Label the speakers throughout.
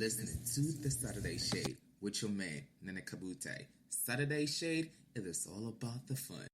Speaker 1: listening to the Saturday Shade with your man, Nene Kabute. Saturday Shade, it is all about the fun.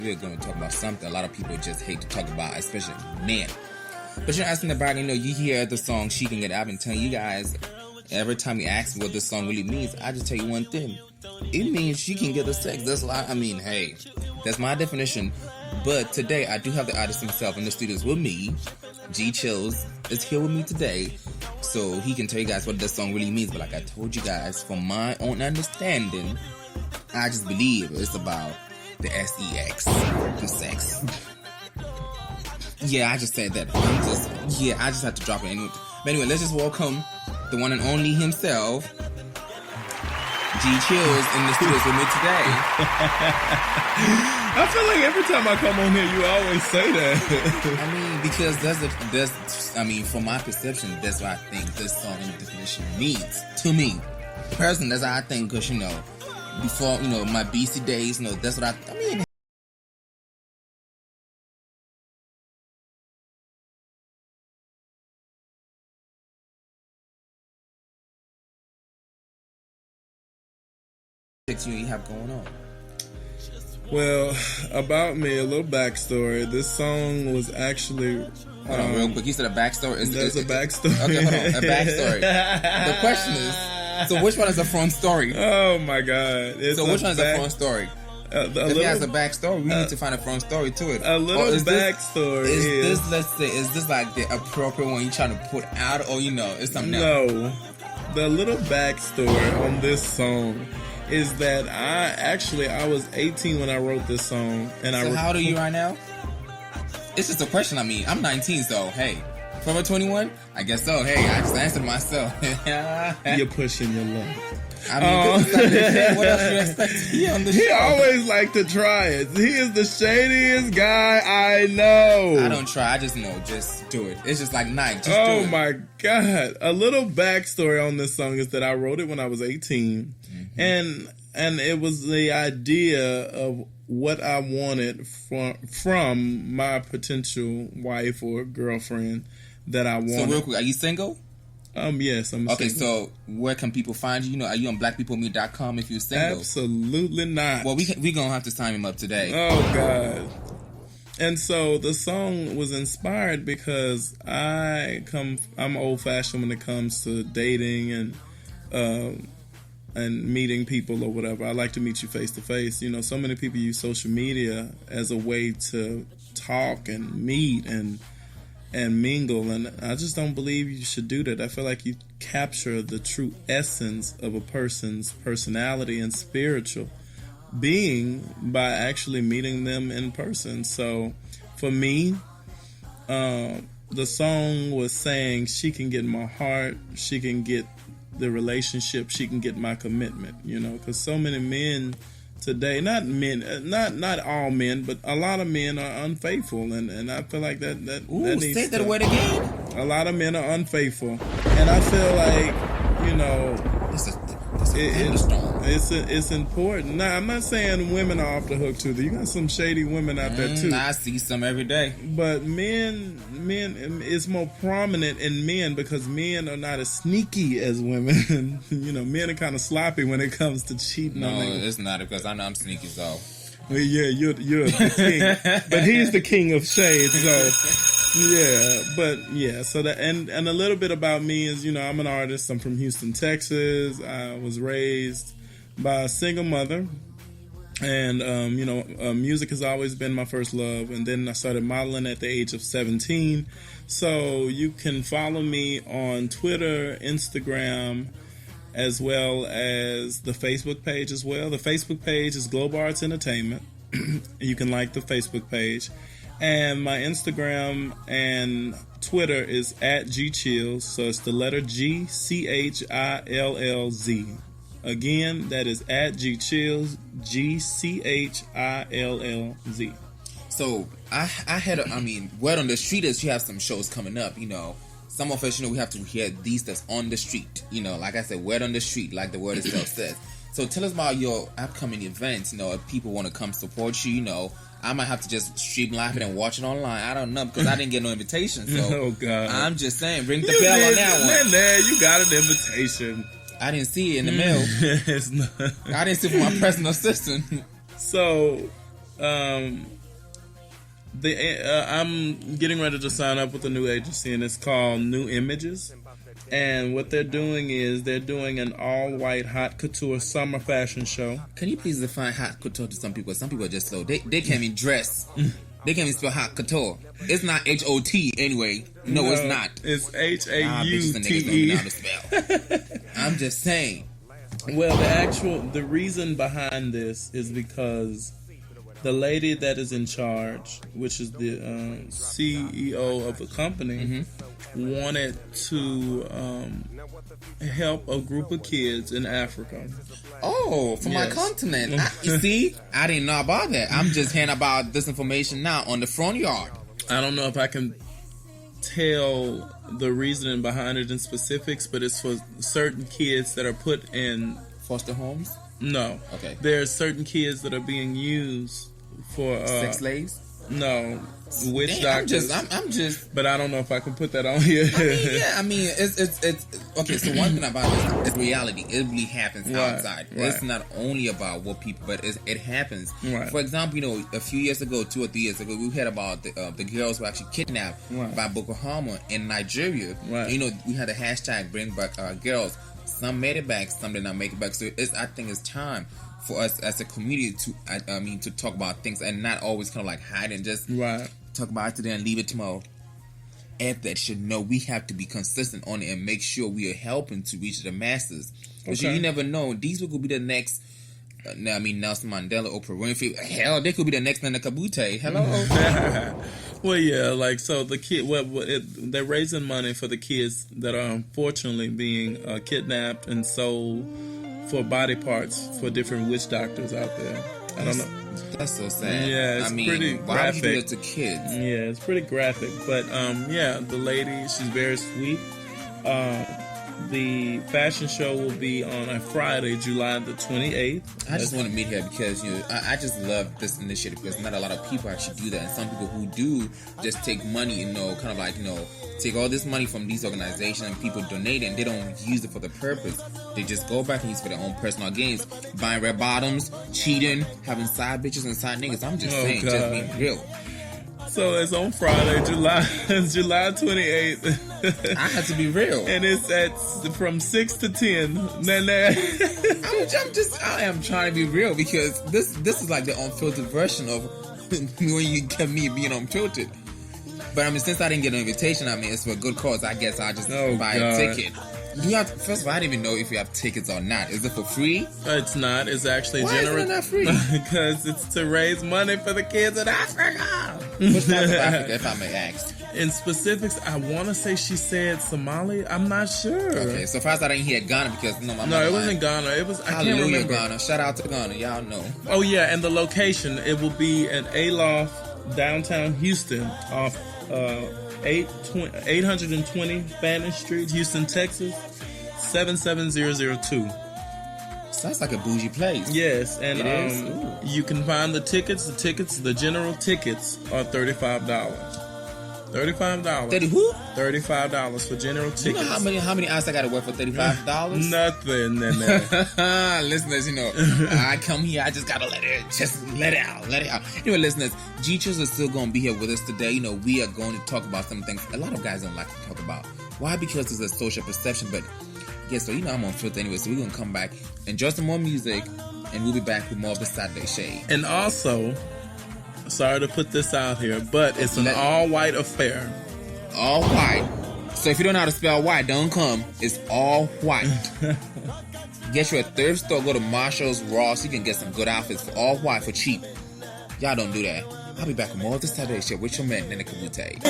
Speaker 1: we're going to talk about something a lot of people just hate to talk about, especially men. But you're asking about, you hear the song She Can Get It. I've been telling you guys, every time you ask me what this song really means, I just tell you one thing. It means she can get the sex. That's hey, that's my definition. But today, I do have the artist himself in the studios with me. Chillz is here with me today, so he can tell you guys what this song really means. But like I told you guys, from my own understanding, I just believe it's about the sex, the sex. Yeah, I just said that. I just had to drop it anyway. But anyway, let's just welcome the one and only himself, Chillz, in the studios with me today.
Speaker 2: I feel like every time I come on here, you always say that.
Speaker 1: Because from my perception, that's what I think this song in the definition means to me. Personally, that's how I think. Because before my BC days, that's what I mean. You have going on.
Speaker 2: Well, about me, a little backstory. This song was actually...
Speaker 1: Hold on, real quick. You said a backstory?
Speaker 2: There's a backstory.
Speaker 1: Okay, hold on. A backstory. The question is, so which one is a front story?
Speaker 2: Oh, my God.
Speaker 1: Which one is a front story? If it has a backstory, we need to find a front story to it.
Speaker 2: A little backstory
Speaker 1: is this like the appropriate one you're trying to put out, or it's something else?
Speaker 2: No. The little backstory on this song is that I was 18 when I wrote this song, and
Speaker 1: how old are you right now? It's just a question. I'm 19, so hey, Forever 21? I guess so. Hey, I just answered myself.
Speaker 2: You're pushing your luck.
Speaker 1: What else do you expect on the show?
Speaker 2: He always like to try it. He is the shadiest guy I know.
Speaker 1: I don't try. I just know. Just do it. It's just like Nike. Just do it.
Speaker 2: Oh my God. A little backstory on this song is that I wrote it when I was 18. Mm-hmm. And it was the idea of what I wanted from my potential wife or girlfriend that I wanted.
Speaker 1: So real quick, are you single?
Speaker 2: Yes, I'm
Speaker 1: okay,
Speaker 2: single.
Speaker 1: So where can people find you? Are you on blackpeoplemeet.com if you're single?
Speaker 2: Absolutely not.
Speaker 1: Well, we're going to have to sign him up today.
Speaker 2: Oh, God. And so the song was inspired because I'm old-fashioned when it comes to dating and meeting people or whatever. I like to meet you face to face. So many people use social media as a way to talk and meet and mingle, and I just don't believe you should do that. I feel like you capture the true essence of a person's personality and spiritual being by actually meeting them in person. So for me, the song was saying she can get my heart, she can get the relationship, she can get my commitment, because so many men today, not all men, but a lot of men are unfaithful, and I feel like that needs
Speaker 1: say that word again.
Speaker 2: A lot of men are unfaithful, and I feel like it's important. Now, I'm not saying women are off the hook too. You got some shady women out there too.
Speaker 1: I see some every day.
Speaker 2: But men, it's more prominent in men because men are not as sneaky as women. Men are kind of sloppy when it comes to cheating.
Speaker 1: No, it's not, because I know I'm sneaky, so.
Speaker 2: Well, yeah, you're the king, but he's the king of shade. So yeah, but yeah. So that and a little bit about me is I'm an artist. I'm from Houston, Texas. I was raised by a single mother, and music has always been my first love. And then I started modeling at the age of 17. So you can follow me on Twitter, Instagram, as well as the Facebook page as well. The Facebook page is Global Arts Entertainment. You can like the Facebook page. And my Instagram and Twitter is @GChillz. So it's the letter G, CHILLZ. Again, that is @GChillz, GCHILLZ.
Speaker 1: So I had, word on the street is you have some shows coming up, Some of us, we have to hear these that's on the street. Like I said, word on the street, like the word itself says. So tell us about your upcoming events. If people want to come support you, I might have to just stream live it and watch it online. I don't know, because I didn't get no invitation. So
Speaker 2: oh, God.
Speaker 1: I'm just saying, ring the bell on that one.
Speaker 2: There, you got an invitation.
Speaker 1: I didn't see it in the mail.
Speaker 2: It's not.
Speaker 1: I didn't see it from my personal assistant.
Speaker 2: So I'm getting ready to sign up with a new agency, and it's called New Images. And what they're doing is they're doing an all-white haute couture summer fashion show.
Speaker 1: Can you please define haute couture to some people? Some people are just slow. They can't even dress. They can't even spell haute couture. It's not H-O-T anyway. No, it's not.
Speaker 2: It's H-A-U-T-E.
Speaker 1: I'm just saying.
Speaker 2: Well, the reason behind this is because the lady that is in charge, which is the CEO of the company, wanted to help a group of kids in Africa.
Speaker 1: Oh, from my continent. You see, I didn't know about that. I'm just hearing about this information now on the front yard.
Speaker 2: I don't know if I can tell the reasoning behind it in specifics, but it's for certain kids that are put in
Speaker 1: foster homes.
Speaker 2: No.
Speaker 1: Okay.
Speaker 2: There are certain kids that are being used for
Speaker 1: sex slaves.
Speaker 2: No, witch doctors.
Speaker 1: I'm just.
Speaker 2: But I don't know if I can put that on here.
Speaker 1: It's okay. So one thing about it is reality. It really happens outside.
Speaker 2: Right.
Speaker 1: It's not only about what people, but it happens.
Speaker 2: Right.
Speaker 1: For example, a few years ago, 2 or 3 years ago, we heard about the girls who were actually kidnapped by Boko Haram in Nigeria.
Speaker 2: Right.
Speaker 1: We had a hashtag Bring Back Our Girls. Some made it back, some did not make it back. So I think it's time for us as a community to talk about things and not always kind of like hide and just talk about it today and leave it tomorrow. That should know we have to be consistent on it and make sure we are helping to reach the masses. Because you never know, these will be the next. Nelson Mandela, Oprah Winfrey. Hell, they could be the next Nana Kabute. Hello.
Speaker 2: Well, yeah, so the kid, they're raising money for the kids that are unfortunately being kidnapped and sold for body parts for different witch doctors out there. I don't know.
Speaker 1: That's so sad.
Speaker 2: Yeah, it's pretty graphic.
Speaker 1: Why would you do that to kids?
Speaker 2: Yeah, it's pretty graphic. But the lady, she's very sweet. The fashion show will be on a Friday, July the 28th.
Speaker 1: I just want to meet her because I just love this initiative because not a lot of people actually do that, and some people who do just take money, kind of like take all this money from these organizations and people donate it, and they don't use it for the purpose. They just go back and use it for their own personal gains, buying red bottoms, cheating, having side bitches and side niggas. I'm just saying, just being real.
Speaker 2: So it's on Friday, July 28th.
Speaker 1: I have to be real.
Speaker 2: And it's from 6 to 10.
Speaker 1: I am trying to be real because this is like the unfiltered version of when you get me being unfiltered. But since I didn't get an invitation, it's for a good cause. I guess I'll just buy a ticket. First of all, I don't even know if you have tickets or not. Is it for free?
Speaker 2: It's not. It's actually
Speaker 1: generous. Why is it not free?
Speaker 2: Because it's to raise money for the kids in Africa.
Speaker 1: Which part of Africa, if I may ask?
Speaker 2: In specifics, I want to say she said Somali. I'm not sure.
Speaker 1: Okay, so first I didn't hear Ghana because
Speaker 2: it wasn't Ghana. It was. I can't remember.
Speaker 1: Ghana. Shout out to Ghana. Y'all know.
Speaker 2: Oh yeah, and the location, it will be at Aloft, downtown Houston, off 820 Spanish Street, Houston, Texas, 77002.
Speaker 1: Sounds like a bougie place.
Speaker 2: Yes, and you can find the tickets. The general tickets are $35. $35.
Speaker 1: 30 who?
Speaker 2: $35 for general tickets.
Speaker 1: You know how many hours I gotta work for $35?
Speaker 2: Nothing.
Speaker 1: Listeners, I come here, I just gotta let it out. Anyway, listeners, Chillz is still gonna be here with us today. We are going to talk about some things a lot of guys don't like to talk about. Why? Because it's a social perception, but so I'm on filter anyway, so we're gonna come back, enjoy some more music, and we'll be back with more of the Saturday Shade.
Speaker 2: And also, sorry to put this out here, but it's an all-white affair.
Speaker 1: All white. So if you don't know how to spell white, don't come. It's all white. Get you a thrift store, go to Marshall's, Ross. You can get some good outfits for all white for cheap. Y'all don't do that. I'll be back with more of the Saturday Show with your man, Nene Kabute.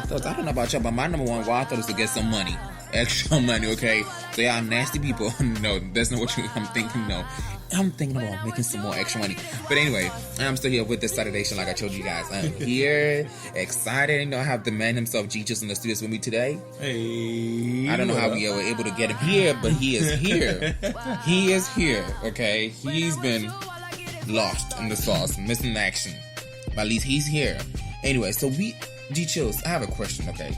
Speaker 1: thoughts. I don't know about y'all, but my number one wild thought is to get some money. Extra money, okay? So y'all nasty people. No, that's not what I'm thinking, no. I'm thinking about making some more extra money. But anyway, I'm still here with this Saturday show, like I told you guys. I'm here, excited. You know, I have the man himself, Chillz, in the studios with me today.
Speaker 2: Hey.
Speaker 1: I don't know how we were able to get him here, but he is here. He is here, okay? He's been lost in the sauce, missing action. But at least he's here. Anyway, so Chillz, I have a question, okay?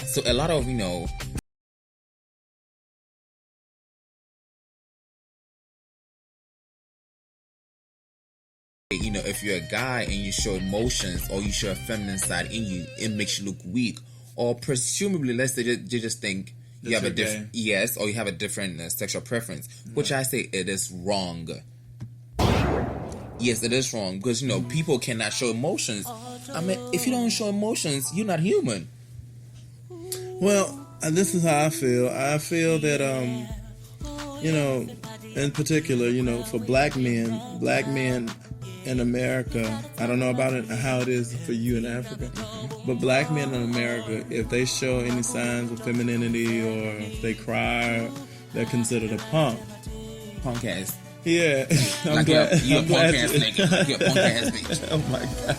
Speaker 1: So a lot of, if you're a guy and you show emotions or you show a feminine side in you, it makes you look weak. Or presumably, let's say you just think you have a different, yes, or you have a different sexual preference, which I say it is wrong. Yes, it is wrong because, people cannot show emotions. I mean, if you don't show emotions, you're not human.
Speaker 2: Well, this is how I feel. I feel that, in particular, for black men in America, I don't know about it, how it is for you in Africa, but black men in America, if they show any signs of femininity or if they cry, they're considered a punk.
Speaker 1: Punk ass.
Speaker 2: Yeah.
Speaker 1: You're a punk ass nigga. You're a punk ass bitch.
Speaker 2: Oh my God.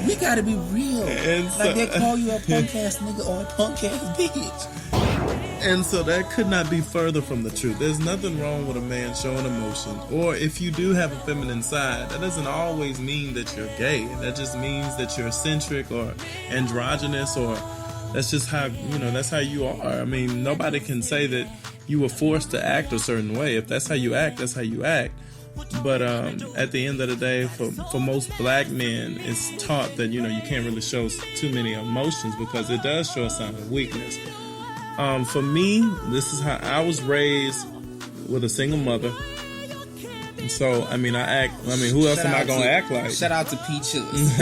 Speaker 1: We gotta be real.
Speaker 2: And
Speaker 1: like they call you a punk ass nigga or a punk ass bitch.
Speaker 2: And so that could not be further from the truth. There's nothing wrong with a man showing emotion. Or if you do have a feminine side, that doesn't always mean that you're gay. That just means that you're eccentric or androgynous, or that's just how, that's how you are. I mean, nobody can say that you were forced to act a certain way. If that's how you act, that's how you act. But at the end of the day, for most black men, it's taught that, you can't really show too many emotions because it does show a sign of weakness. For me, this is how I was raised with a single mother. And so, who else am I going to act like?
Speaker 1: Shout out to Chillz.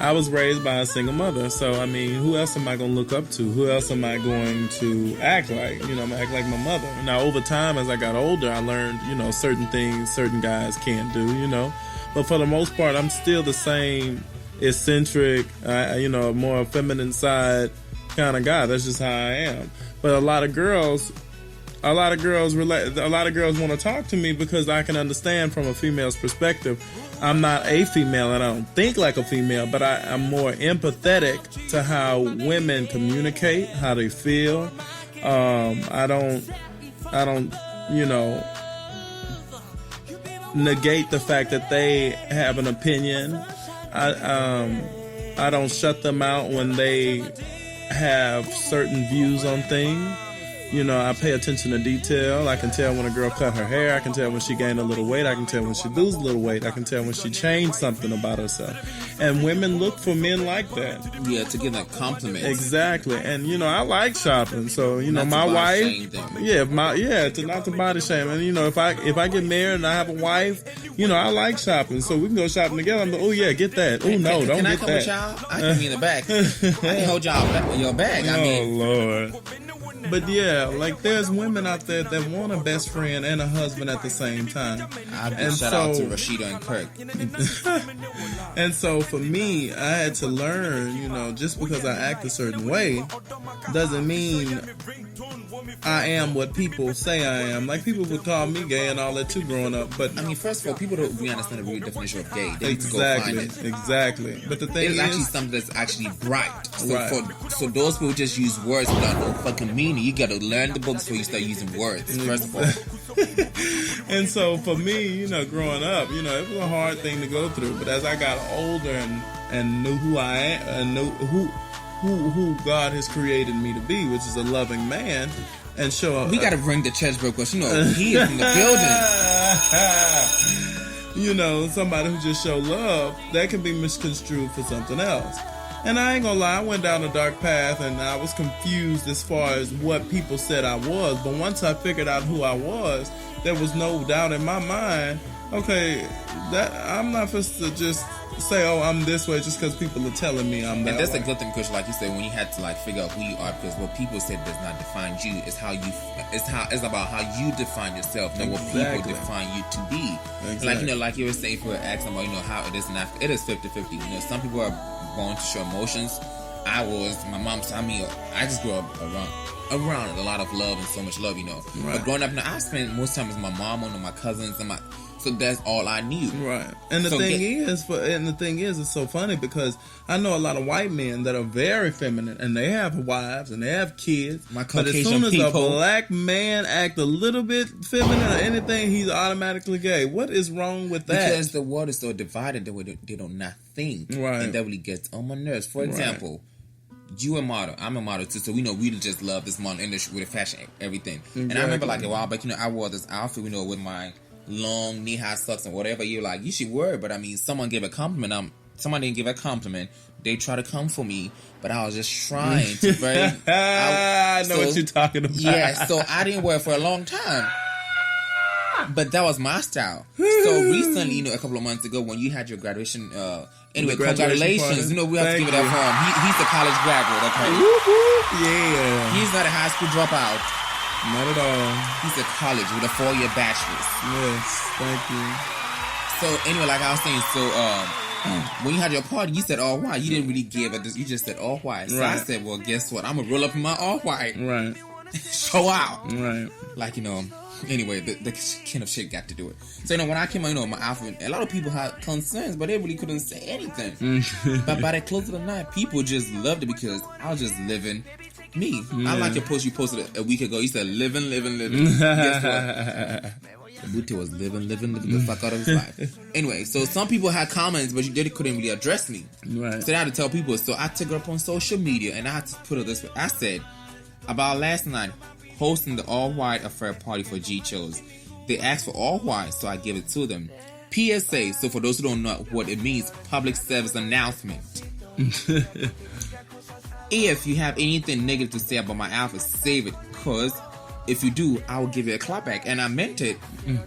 Speaker 2: I was raised by a single mother. So, who else am I going to look up to? Who else am I going to act like? I'm going to act like my mother. Now, over time, as I got older, I learned, certain things certain guys can't do, But for the most part, I'm still the same eccentric, more feminine side kind of guy. That's just how I am. But a lot of girls want to talk to me because I can understand from a female's perspective. I'm not a female and I don't think like a female, but I'm more empathetic to how women communicate, how they feel. I don't negate the fact that they have an opinion. I don't shut them out when they have certain views on things. I pay attention to detail. I can tell when a girl cut her hair. I can tell when she gained a little weight. I can tell when she lose a little weight. I can tell when she changed something about herself. And women look for men like that.
Speaker 1: Yeah, to give that compliment.
Speaker 2: Exactly. And I like shopping. So my wife. Not to body shame. And if I get married and I have a wife, I like shopping. So we can go shopping together. I'm like, oh yeah, get that. Oh no, don't get that. Can I come with
Speaker 1: y'all? I can be in the back. I can hold your bag.
Speaker 2: Oh Lord. But yeah, like there's women out there that want a best friend and a husband at the same time.
Speaker 1: Shout out to Rashida and Kirk.
Speaker 2: And so for me, I had to learn, just because I act a certain way doesn't mean I am what people say I am. Like people would call me gay and all that too growing up. But
Speaker 1: first of all, people don't really understand the real definition of gay. They need to go find it.
Speaker 2: Exactly. But the thing
Speaker 1: is actually something that's actually bright. So those people just use words without no fucking meaning. You gotta learn the books before you start using words. First of all.
Speaker 2: And so for me, growing up, it was a hard thing to go through. But as I got older and knew who I am and knew who God has created me to be, which is a loving man, and show
Speaker 1: we got to bring the church book because he is in the
Speaker 2: building. Somebody who just show love, that can be misconstrued for something else. And I ain't gonna lie, I went down a dark path and I was confused as far as what people said I was. But once I figured out who I was, there was no doubt in my mind, okay, that I'm not supposed to just say, oh, I'm this way just because people are telling me I'm that way.
Speaker 1: And that's a good thing, because like you said, when you had to figure out who you are, because what people said does not define you. It's about how you define yourself, not what people define you to be. Exactly. Like you were saying, for asking about how it is in Africa, it is 50-50. Some people are going to show emotions. My mom said, I just grew up around a lot of love and so much love, you know.
Speaker 2: Right.
Speaker 1: But growing up, I spent most time with my mom and my cousins and so that's all I knew.
Speaker 2: Right. And the thing is, it's so funny because I know a lot of white men that are very feminine and they have wives and they have kids. But as soon as a black man act a little bit feminine or anything, he's automatically gay. What is wrong with that?
Speaker 1: Because the world is so divided that they do not think.
Speaker 2: Right.
Speaker 1: And that really gets on my nerves. For example, you a model, I'm a model too, so we know we just love this model industry with the fashion, everything. Exactly. And I remember like a while back, I wore this outfit, with my long knee-high socks and whatever. You're like, you should wear it, but someone gave a compliment. Someone didn't give a compliment. They tried to come for me, but I was just trying to.
Speaker 2: I know what you're talking about.
Speaker 1: Yeah, so I didn't wear it for a long time. But that was my style. So recently, a couple of months ago, when you had your graduation, congratulations. We have to give it up for him. He's a college graduate, okay?
Speaker 2: Yeah.
Speaker 1: He's not a high school dropout.
Speaker 2: Not at all.
Speaker 1: He's a college with a 4-year bachelor's.
Speaker 2: Yes, thank you.
Speaker 1: So anyway, like I was saying, when you had your party, you said all white. You didn't really give it. You just said all white. So I said, well, guess what? I'm gonna roll up in my all white.
Speaker 2: Right.
Speaker 1: Show out.
Speaker 2: Right.
Speaker 1: Like Anyway, the kind of shit got to do it. So when I came out, my outfit, a lot of people had concerns, but they really couldn't say anything. But by the close of the night, people just loved it because I was just living me. Yeah. I like your post you posted a week ago. You said living. Guess what? Booty was living the fuck out of his life. Anyway, so some people had comments, but they couldn't really address me.
Speaker 2: Right.
Speaker 1: So I had to tell people. So I took it up on social media, and I had to put it this way. I said, about last night, hosting the all-white affair party for Chillz. They asked for all white, so I gave it to them. PSA, so for those who don't know what it means, public service announcement. If you have anything negative to say about my outfit, save it, because if you do, I will give you a clap back. And I meant it.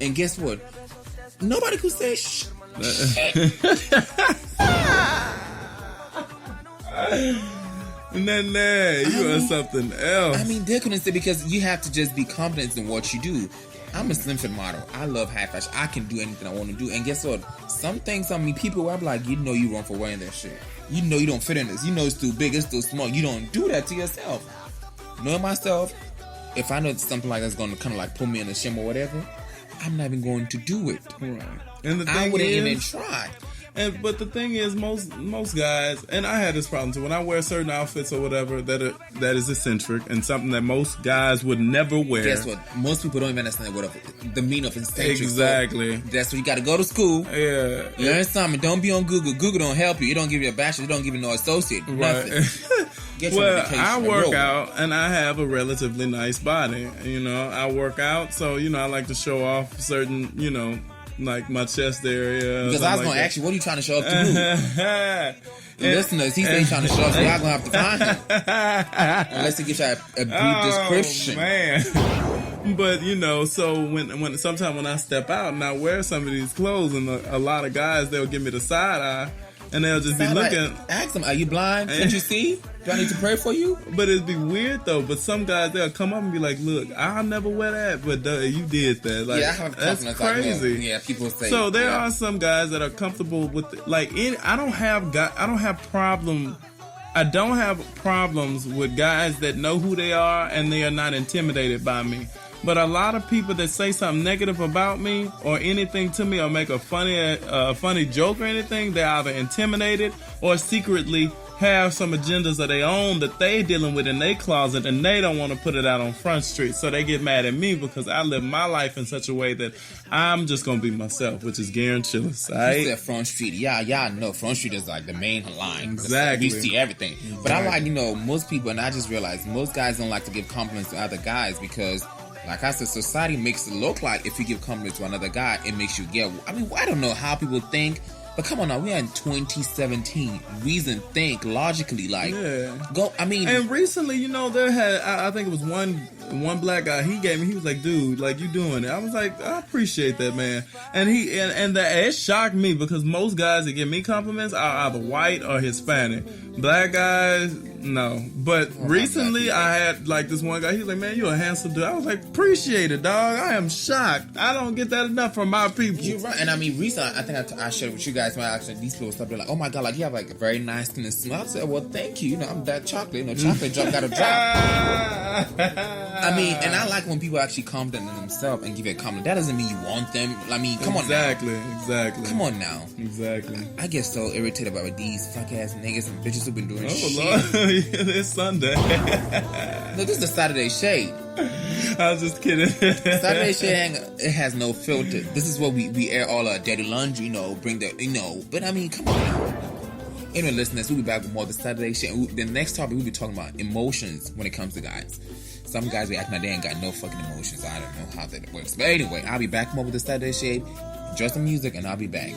Speaker 1: And guess what? Nobody could say shit.
Speaker 2: You are something else.
Speaker 1: They couldn't say, because you have to just be confident in what you do. I'm a slim fit model. I love high fashion. I can do anything I want to do. And guess what? Some things, people are like, you wrong for wearing that shit. You don't fit in this. It's too big, it's too small. You don't do that to yourself. Knowing myself, if I know something like that's going to kind of like put me in a shame or whatever, I'm not even going to do it.
Speaker 2: Right. And the thing
Speaker 1: I wouldn't even try.
Speaker 2: But the thing is, most guys, and I had this problem too, when I wear certain outfits or whatever that is eccentric and something that most guys would never wear.
Speaker 1: Guess what? Most people don't even understand the meaning of eccentric.
Speaker 2: Exactly.
Speaker 1: So that's why you got to go to school.
Speaker 2: Yeah.
Speaker 1: Learn something. Don't be on Google. Google don't help you. It don't give you a bachelor. It don't give you no associate.
Speaker 2: Right. Well, I work out and I have a relatively nice body. I work out, so I like to show off certain, like my chest area.
Speaker 1: Because I was going to ask you, what are you trying to show up to who? Listeners, he's saying trying to show up, so y'all going to have to find him. Unless he gives you a brief description.
Speaker 2: Man. But, so when sometimes when I step out and I wear some of these clothes, and a lot of guys, they'll give me the side eye. And they'll just be looking.
Speaker 1: Ask them, are you blind? Can't you see? Do I need to pray for you?
Speaker 2: But it'd be weird though. But some guys, they'll come up and be like, look, I'll never wear that, but you did that. Like,
Speaker 1: yeah, I have
Speaker 2: that's crazy.
Speaker 1: Like, yeah, people say.
Speaker 2: So there are some guys that are comfortable with I don't have problems with guys that know who they are and they are not intimidated by me. But a lot of people that say something negative about me or anything to me or make a funny joke or anything, they're either intimidated or secretly have some agendas of their own that they dealing with in their closet and they don't want to put it out on Front Street. So they get mad at me because I live my life in such a way that I'm just going to be myself, which is guaranteed. Right?
Speaker 1: You said Front Street. Yeah, y'all know Front Street is like the main line.
Speaker 2: Exactly.
Speaker 1: We see everything. Exactly. But I like, most people, and I just realized most guys don't like to give compliments to other guys because, like I said, society makes it look like if you give compliments to another guy, it makes you get. I don't know how people think, but come on now, we are in 2017. Reason, think logically, like go. And
Speaker 2: recently, there had I think it was one black guy. He was like, dude, like you doing it. I was like, I appreciate that, man. And it shocked me because most guys that give me compliments are either white or Hispanic. Black guys, No, but recently I had like this one guy. He's like, "Man, you're a handsome dude." I was like, "Appreciate it, dog." I am shocked. I don't get that enough from my people.
Speaker 1: You're right, and I mean, recently I think I shared with you guys when actually these people stopped. They're like, "Oh my god, like you have like a very nice skin and smell." I said, "Well, thank you. You know, I'm that chocolate. You know, chocolate drop got to drop." I mean, and I like when people actually compliment themselves and give you a compliment. That doesn't mean you want them. I mean, come on now.
Speaker 2: Exactly.
Speaker 1: Come on now.
Speaker 2: Exactly.
Speaker 1: I get so irritated about these fuck ass niggas and bitches who've been doing shit.
Speaker 2: Lord. Yeah, it's Sunday.
Speaker 1: No, this is the Saturday Shade.
Speaker 2: I was just kidding.
Speaker 1: Saturday Shade, it has no filter. This is what we air all our dirty laundry, you know, bring the, you know. But I mean, come on now. Anyway, listeners, we'll be back with more of the Saturday Shade. The next topic, we'll be talking about emotions when it comes to guys. Some guys be acting like they ain't got no fucking emotions. I don't know how that works. But anyway, I'll be back more with the Saturday Shade. Enjoy some music and I'll be back.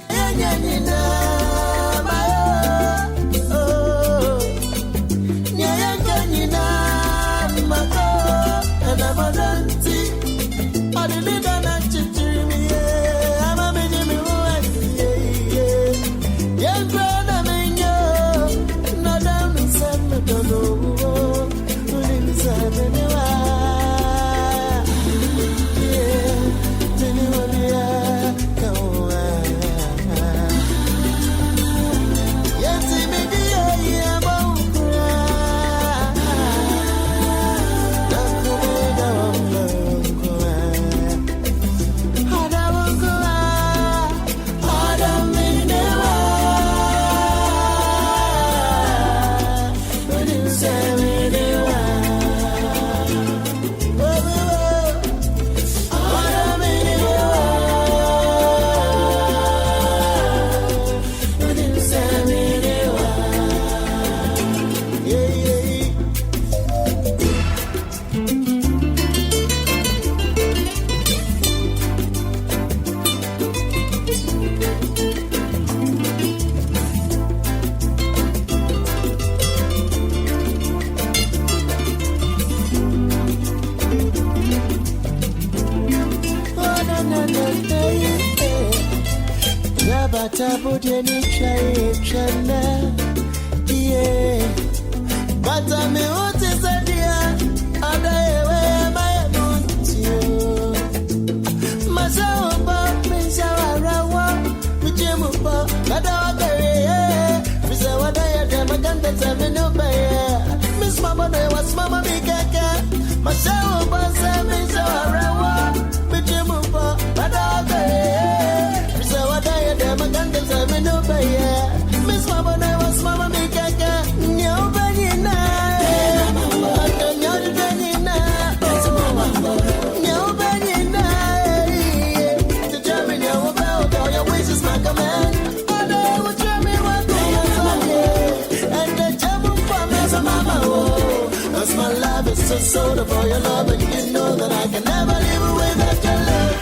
Speaker 3: Soda for your love, and you know that I can never live without your love.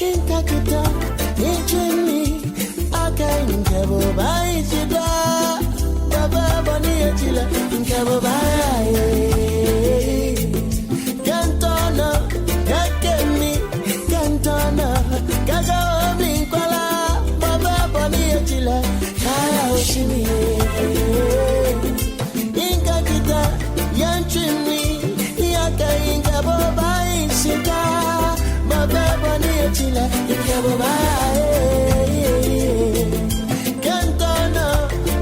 Speaker 3: In Kakita, in Jimmy, I can't give up. I should die. Baba Bonnie, Chilla, in Kababai. Cantona, Kakemi, Cantona, Kagaomi, Kuala, Baba Bonnie, Chilla, Kaya Oshimi. In Kakita, Yan Jimmy. Inga boba inshita, baba bani chila. Inga boba, cantona,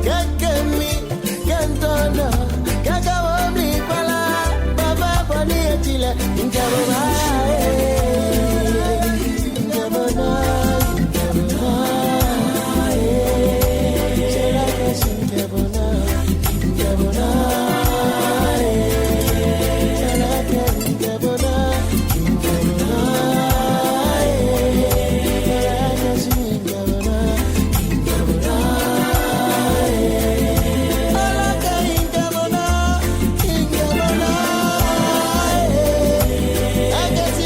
Speaker 3: kakemi, cantona, kakaomi pala, baba bani chila. Inga boba, inga boba, inga boba, inga boba, inga boba. I guess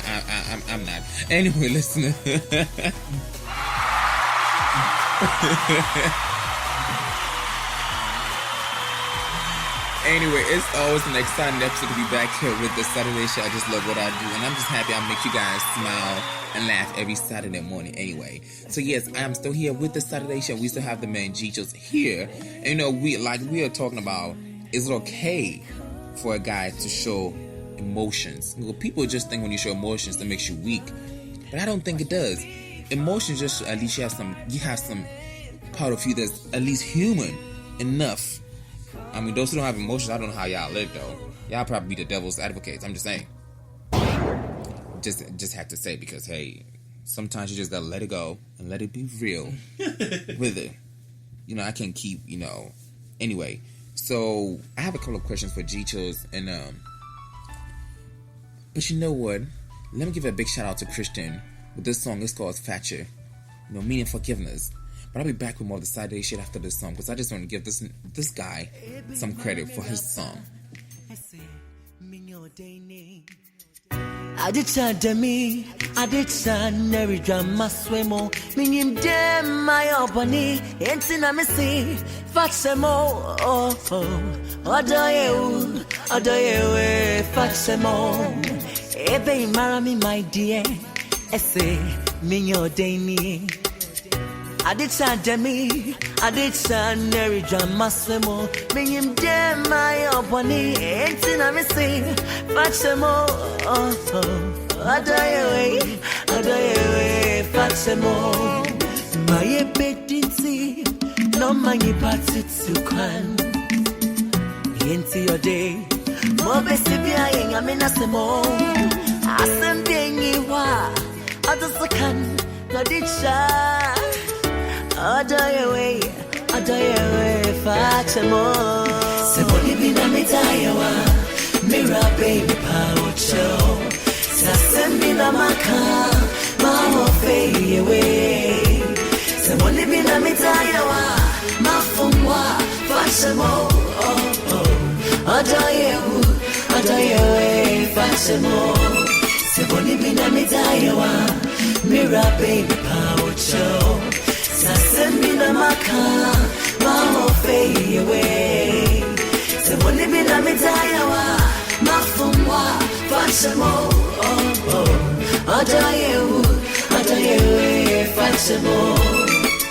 Speaker 1: I'm not. Anyway, listen. Anyway, it's always an exciting episode to be back here with the Saturday Show. I just love what I do, and I'm just happy I make you guys smile and laugh every Saturday morning anyway. So yes, I am still here with the Saturday Show. We still have the man Chillz here. And we are talking about, is it okay for a guy to show emotions? People just think when you show emotions that makes you weak, but I don't think it does. Emotions just, at least you have some part of you that's at least human enough. I mean, those who don't have emotions, I don't know how y'all live though. Y'all probably be the devil's advocates. I'm just saying. Just have to say, because hey, sometimes you just gotta let it go and let it be real with it. I can't keep, Anyway, so I have a couple of questions for Chillz, and but you know what? Let me give a big shout out to Christian with this song. It's called Thatcher, meaning forgiveness. But I'll be back with more of the Saturday shit after this song, because I just want to give this guy some credit for his song.
Speaker 3: I did Demi, I did Neri drama swimo, meaning dem my opani, entina missy, Fatsemo, Odoye, Fatsemo, Ebe marami, my dear, Esse, Migno Dani. I did Demi, I did Neri drama swimo, meaning dem my opani, entina missy, Fatsemo. Adoye, Fatsemo. My bedinsi, no many parts to can. Into your day, more besibia, I'm in a semo. Asem being wa, others can, not it shy. Adoye, Fatsemo. Seboni binamitayawa, Mira baby poucho. Sasembina maka, mama fade away. Someone living a mitayawa, mafumwa, fashamo, Adoye, fashamo. Someone living a mitayawa, Mira baby poucho. Sasembina maka, mama fade away. Someone living a mitayawa, mafumwa, fashamo. Adoye, Fatsemo.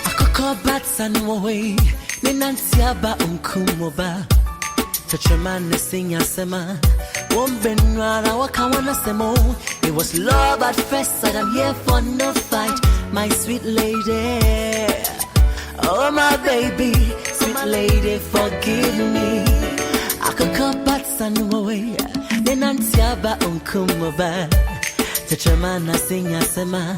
Speaker 3: Akoko batsa no way, Ninansia ba unkumoba. Tachemana sinya sema. Wombenrara wakawana semo. It was love at first sight, I'm here for no fight, my sweet lady. Oh my baby, sweet lady, forgive me. Akoko batsa no way, Ninansia ba unkumoba. Tachemana sinya sema.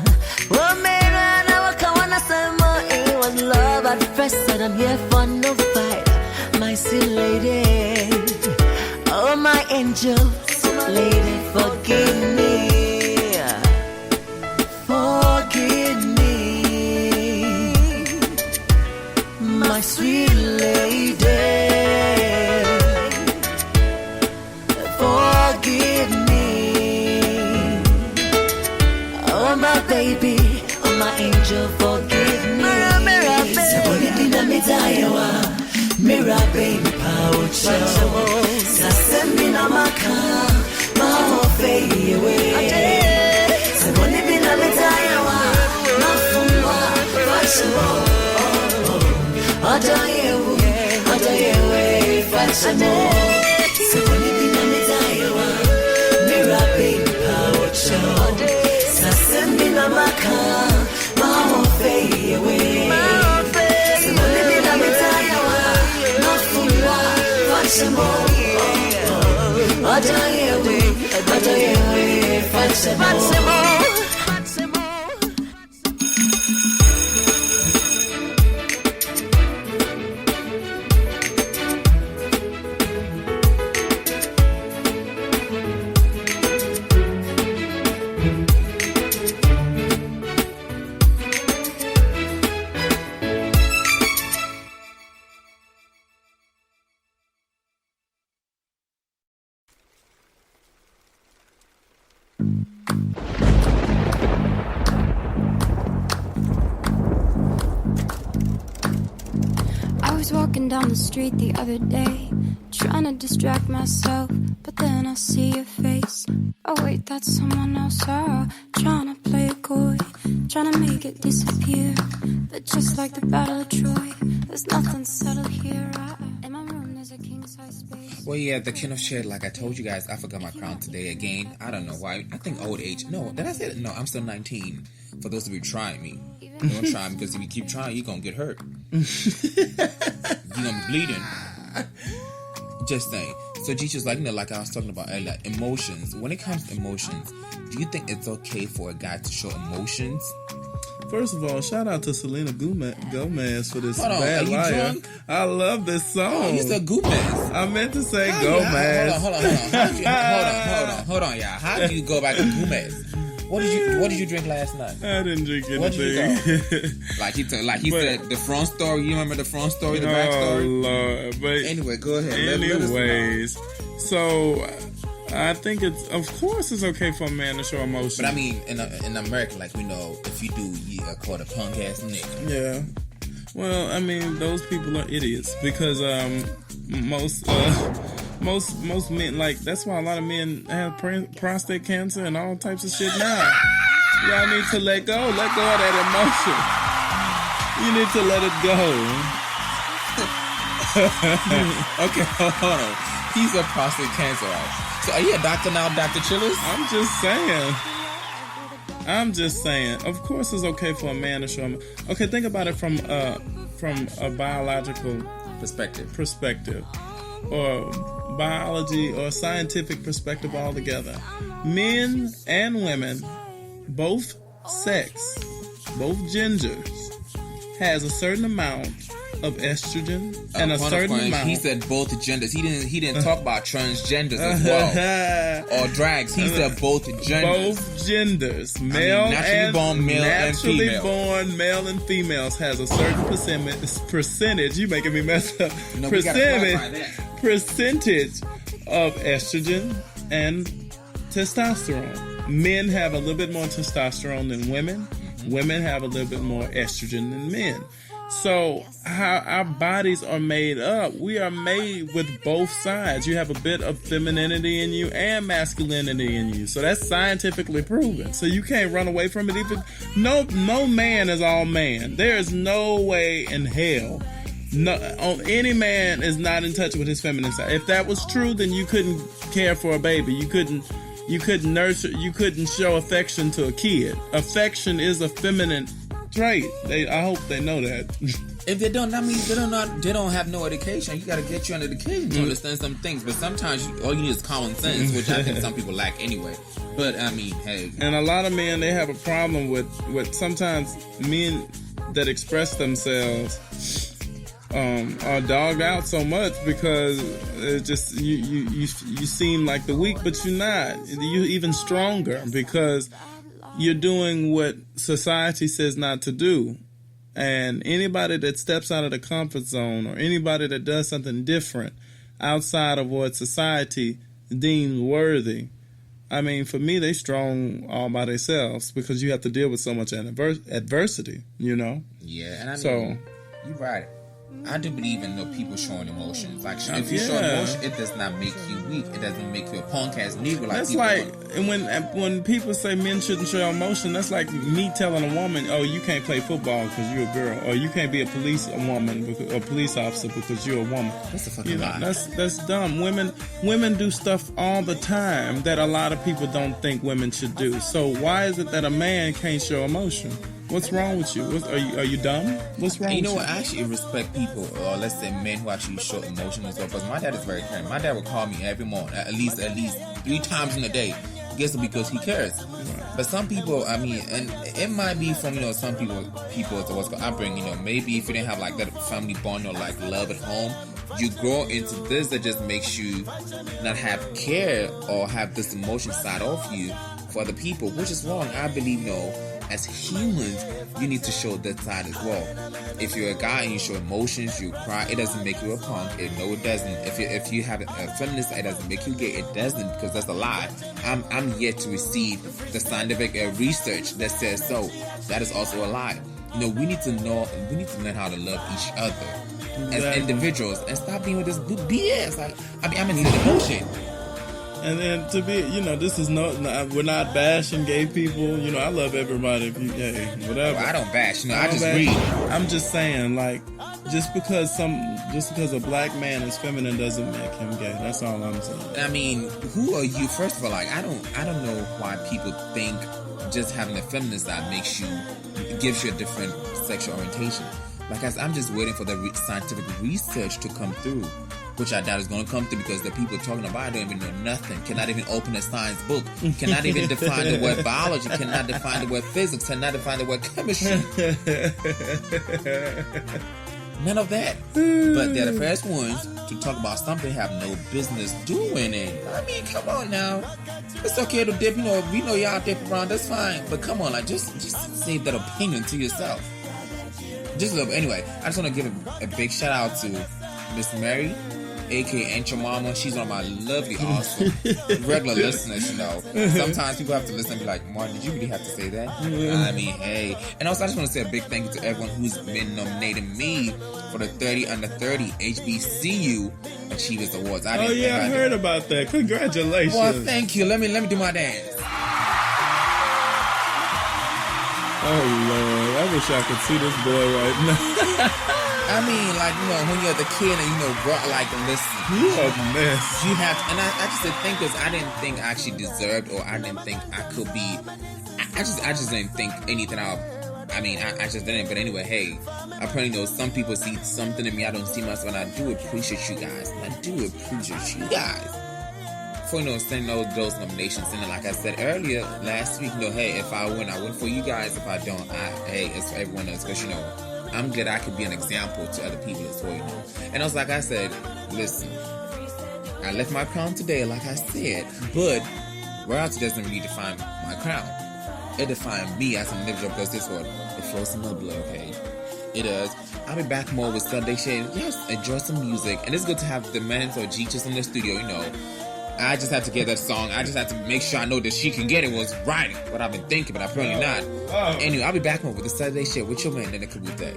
Speaker 3: Oh man, wakawana sema. It was love at first sight, I'm here for no fight, my sweet lady. Oh my angel, lady, forgive me. Forgive me, my sweet lady. Forgive me. Oh my baby, oh my angel, forgive me. Saboni bina mitayawa, Mira baby poucho. Sasembina maka, mama fade away. Saboni bina mitayawa, mafumwa, fashamo. Adoye, fashamo. Saboni bina mitayawa, Mira baby poucho. Sasembina maka, mama fade away. Saboni bina mitayawa, mafumwa, fashamo. Adoye, fashamo.
Speaker 4: walking down the street the other day, trying to distract myself, but then I see your face. Oh wait, that's someone else. Trying to play it coy, trying to make it disappear. But just like the Battle of Troy, there's nothing settled here. In my room there's a king-size space.
Speaker 1: Well, yeah, the king of shit, like I told you guys, I forgot my crown today again. I don't know why. I think old age. No, did I say that? No, I'm still 19. For those of you trying me. Don't try me, because if you keep trying, you're going to get hurt. You're going to be bleeding. Just saying. So Jesus, like, like I was talking about earlier, emotions. When it comes to emotions, do you think it's okay for a guy to show emotions?
Speaker 2: First of all, shout out to Selena Gomez for this
Speaker 1: Hold on,
Speaker 2: Bad
Speaker 1: are you
Speaker 2: Liar.
Speaker 1: drunk?
Speaker 2: I love this song.
Speaker 1: Oh, you said Gomez.
Speaker 2: I meant to say
Speaker 1: Hold
Speaker 2: Gomez.
Speaker 1: on. Hold on, y'all. How do you go back to Gomez? What did you drink last night?
Speaker 2: I didn't drink anything.
Speaker 1: What did you go? Like he said, the front story. You remember the front story, the back story?
Speaker 2: Oh Lord! But
Speaker 1: anyway, go ahead.
Speaker 2: Anyways, so I think of course it's okay for a man to show emotion.
Speaker 1: But I mean, in America, like we know, if you do, you're called a punk ass nigga.
Speaker 2: Yeah. Well, I mean, those people are idiots because most men, like, that's why a lot of men have prostate cancer and all types of shit now. Y'all need to let go of that emotion. You need to let it go.
Speaker 1: Okay, hold on. He's a prostate cancer, right? So are you a doctor now, Dr. Chillz?
Speaker 2: I'm just saying. Of course, it's okay for a man to show him. Okay, think about it from a biological perspective, or biology or scientific perspective altogether. Men and women, both sex, both genders, has a certain amount of estrogen and a certain amount.
Speaker 1: He said both genders. He didn't talk about transgenders as well or drags. He said both genders.
Speaker 2: Both genders, naturally born male and females, has a certain percentage. You making me mess up.
Speaker 1: No,
Speaker 2: percentage of estrogen and testosterone. Men have a little bit more testosterone than women. Mm-hmm. Women have a little bit more estrogen than men. So how our bodies are made up, we are made with both sides. You have a bit of femininity in you and masculinity in you. So that's scientifically proven. So you can't run away from it. Even no man is all man. There is no way in hell any man is not in touch with his feminine side. If that was true, then you couldn't care for a baby. You couldn't nurture. You couldn't show affection to a kid. Affection is a feminine trait. I hope they know that.
Speaker 1: If they don't, that means they don't have no education. You got to get you an education to understand some things. But sometimes all you need is common sense, which I think some people lack anyway. But I mean, hey.
Speaker 2: And a lot of men, they have a problem with sometimes men that express themselves are dogged out so much because it's just you seem like the weak, but you're not. You're even stronger because you're doing what society says not to do. And anybody that steps out of the comfort zone or anybody that does something different outside of what society deems worthy, I mean, for me, they strong all by themselves because you have to deal with so much adversity, you know?
Speaker 1: Yeah, and I mean, you're right. I do believe in people showing emotions. Like, if you show emotion, it does not make you weak. It doesn't make you a punk ass nigga.
Speaker 2: That's like, and when people say men shouldn't show emotion, that's like me telling a woman, "Oh, you can't play football because you're a girl," or "You can't be a police officer because you're a woman."
Speaker 1: That's a fucking lie.
Speaker 2: That's dumb. Women do stuff all the time that a lot of people don't think women should do. So why is it that a man can't show emotion? What's wrong with you? Are you dumb? What's wrong with you?
Speaker 1: You know what? I actually respect people, or let's say men who actually show emotion as well. Because my dad is very caring. My dad would call me every morning, at least 3 times in a day. Guess because he cares. Right. But some people, I mean, and it might be from some people to what's called upbringing. Maybe if you didn't have like that family bond or like love at home, you grow into this that just makes you not have care or have this emotion side of you for other people, which is wrong. I believe as humans, you need to show that side as well. If you're a guy and you show emotions, you cry, it doesn't make you a punk. No, it doesn't. If you have a feminist, it doesn't make you gay. It doesn't, because that's a lie. I'm yet to receive the scientific research that says so. That is also a lie. We need to learn how to love each other. as individuals and stop being with this BS. Like, I mean, I'm into the bullshit.
Speaker 2: And then to be, this is we're not bashing gay people. I love everybody. Whatever.
Speaker 1: Well, I don't bash. I just read.
Speaker 2: I'm just saying, like, just because a black man is feminine doesn't make him gay. That's all I'm saying.
Speaker 1: I mean, who are you? First of all, like, I don't know why people think just having a feminine side gives you a different sexual orientation. Like, I'm just waiting for the scientific research to come through, which I doubt is going to come through because the people talking about it don't even know nothing, cannot even open a science book, cannot even define the word biology, cannot define the word physics, cannot define the word chemistry. None of that. But they're the first ones to talk about something they have no business doing it. I mean, come on now. It's okay to dip, we know y'all dip around, that's fine. But come on, like, just save that opinion to yourself. Just a little bit. Anyway, I just want to give a big shout out to Miss Mary, aka Aunt Your Mama. She's one of my lovely, awesome, regular listeners, Sometimes people have to listen and be like, Martin, did you really have to say that? I mean, hey. And also, I just want to say a big thank you to everyone who's been nominating me for the 30 Under 30 HBCU Achievers Awards. I
Speaker 2: heard about that. Congratulations.
Speaker 1: Well, thank you. Let me do my dance.
Speaker 2: Oh, Lord. I wish I could see this boy right now.
Speaker 1: I mean, like, when you're the kid and, listen.
Speaker 2: You a mess.
Speaker 1: You have to, and I just didn't think this. I didn't think I actually deserved, or I didn't think I could be. I just didn't think anything out. I mean, I just didn't. But anyway, hey, I probably know some people see something in me I don't see myself, and I do appreciate you guys. For, sending those nominations. And like I said earlier, last week, hey, if I win for you guys. If I don't, it's for everyone else. Because, I'm glad I could be an example to other people as well, And also, like I said, listen, I left my crown today, like I said, but royalty doesn't really define my crown. It defines me as an individual because this one, it flows in my blood, okay? It does. I'll be back more with Sunday Shade. Yes, enjoy some music. And it's good to have the men or G-Chillz in the studio, I just had to get that song. I just had to make sure I know that she can get it was right. What I've been thinking, but apparently not. Anyway, I'll be back more with the Saturday Shit with your man, Nene Kabute.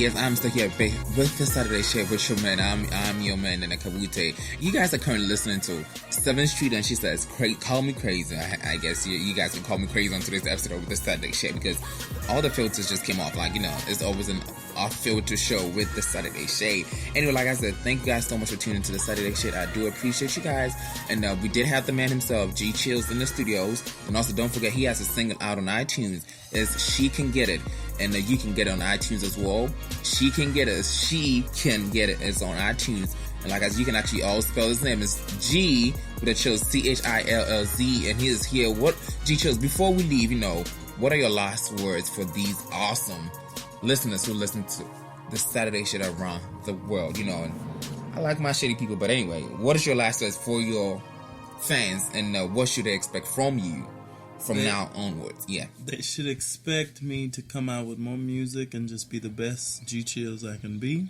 Speaker 1: yes, I'm still here with the Saturday Shade with your man. I'm your man, Nene Kabute. You guys are currently listening to 7th Street, and she says, call me crazy. I guess you guys can call me crazy on today's episode of the Saturday Shade, because all the filters just came off. Like, it's always an off-filter show with the Saturday Shade. Anyway, like I said, thank you guys so much for tuning into the Saturday Shade. I do appreciate you guys. And we did have the man himself, Chillz, in the studios. And also, don't forget, he has a single out on iTunes. It's She Can Get It. And you can get it on iTunes as well. She Can Get It. She Can Get It. It's on iTunes. And like I said, you can actually all spell his name. It's G with a Chillz, Chillz. And he is here. What, Chillz, before we leave, what are your last words for these awesome listeners who listen to the Saturday Shit around the world? And I like my shitty people, but anyway, what is your last words for your fans, and what should they expect from you from now onwards? Yeah,
Speaker 2: they should expect me to come out with more music and just be the best Chillz I can be.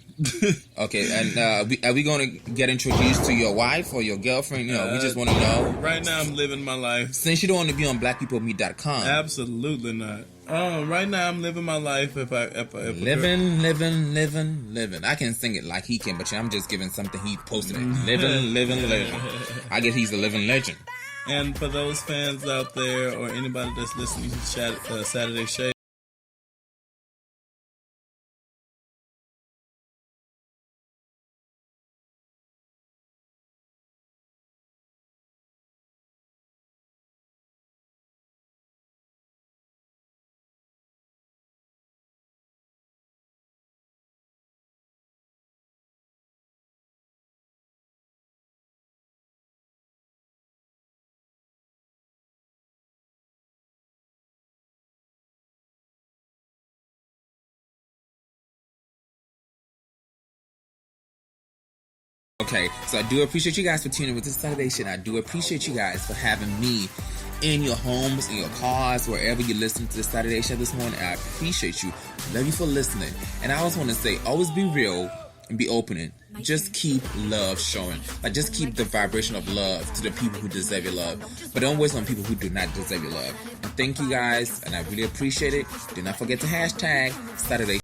Speaker 1: Okay, and are we going to get introduced to your wife or your girlfriend? We just want to know.
Speaker 2: Right now, I'm living my life.
Speaker 1: Since you don't want to be on blackpeoplemeet.com.
Speaker 2: Absolutely not. Right now, I'm living my life. If
Speaker 1: living. I can sing it like he can, but I'm just giving something he posted. Living. I guess he's a living legend.
Speaker 2: And for those fans out there, or anybody that's listening to Saturday Shade,
Speaker 1: Okay, so I do appreciate you guys for tuning with this Saturday Shit. I do appreciate you guys for having me in your homes, in your cars, wherever you listen to the Saturday Shit this morning. I appreciate you. Love you for listening. And I always want to say, always be real and be open. Just keep love showing. Like, just keep the vibration of love to the people who deserve your love. But don't waste on people who do not deserve your love. And thank you guys, and I really appreciate it. Do not forget to hashtag Saturday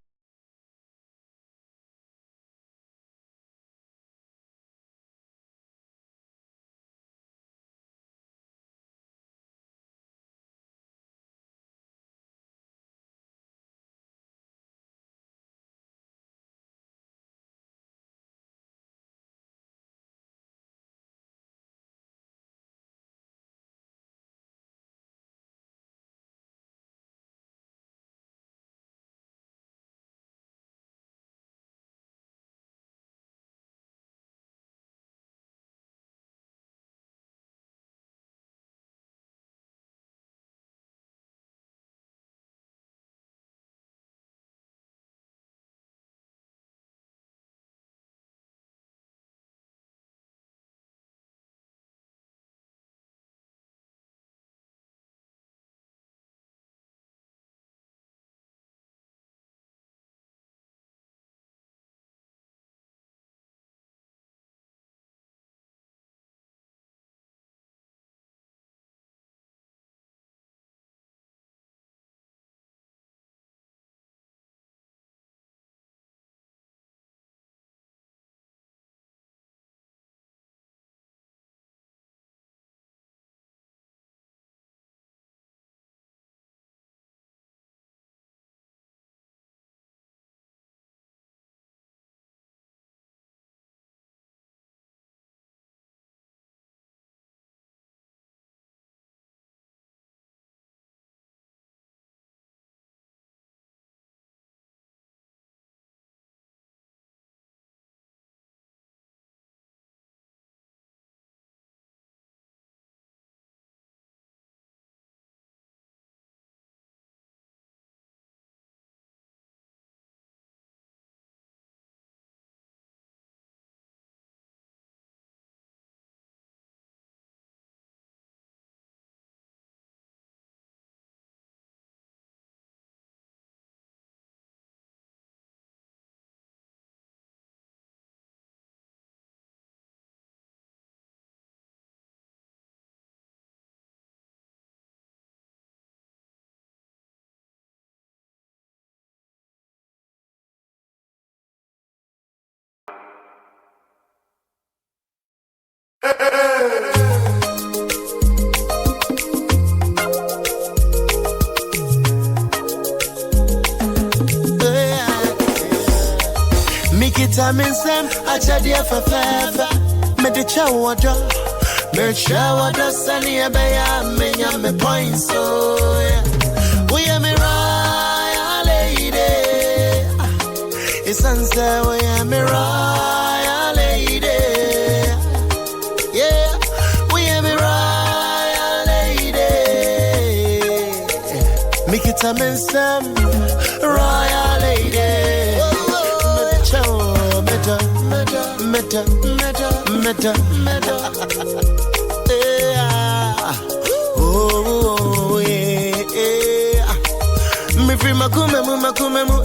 Speaker 3: Mikita minsem achadia fafafa medicha water mecha water sani abaya menya me points so we am royal lady it's sunset we am royal lady yeah we am royal lady Mikita minsem royal lady Meta. Oh, yeah. Me free makume,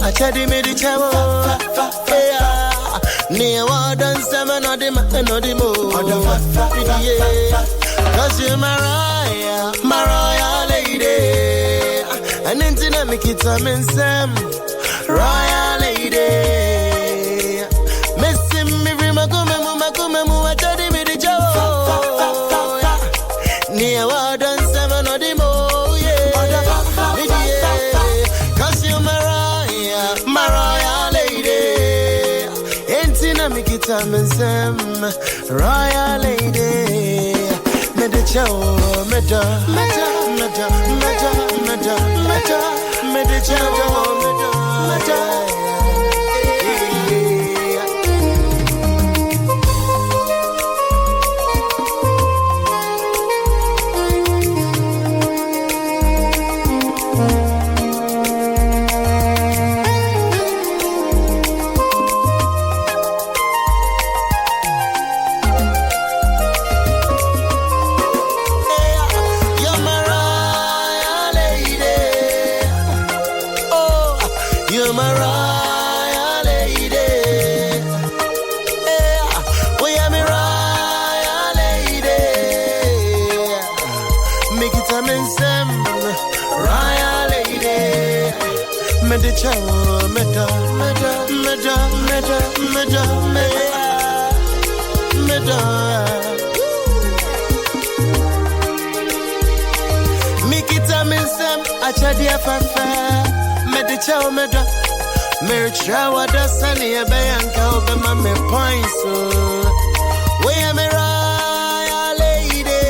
Speaker 3: achadi me di chawo. Yeah. Near wadan sama no di mo. Yeah. Cause you're my royal lady. And intina me kita minsem, royal lady. Makume, achadi me di chawo. Near wadan sama no di mo. Mikita minsem royal lady me de chow meta me de chow meta Mikita minsem achadia fafa me chow meda me chawa da sani abayanka obema me points so we am royal lady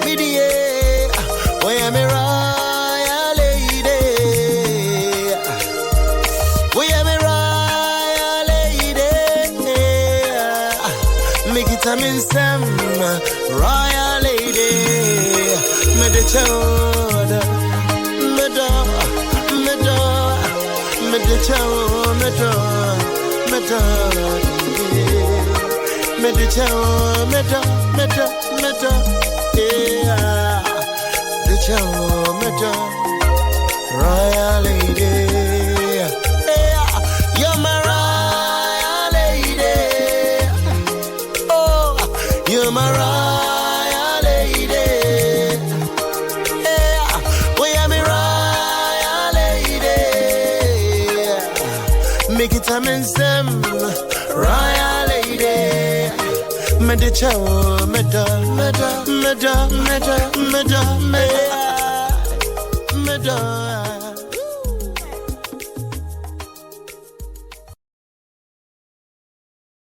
Speaker 3: midie we am royal lady we am royal lady Mikita minsem royal lady me de chow me de chow yeah de chow royal lady yeah you're my royal lady oh you're my royal lady yeah we am royal lady make it time and some royal lady me de chow meda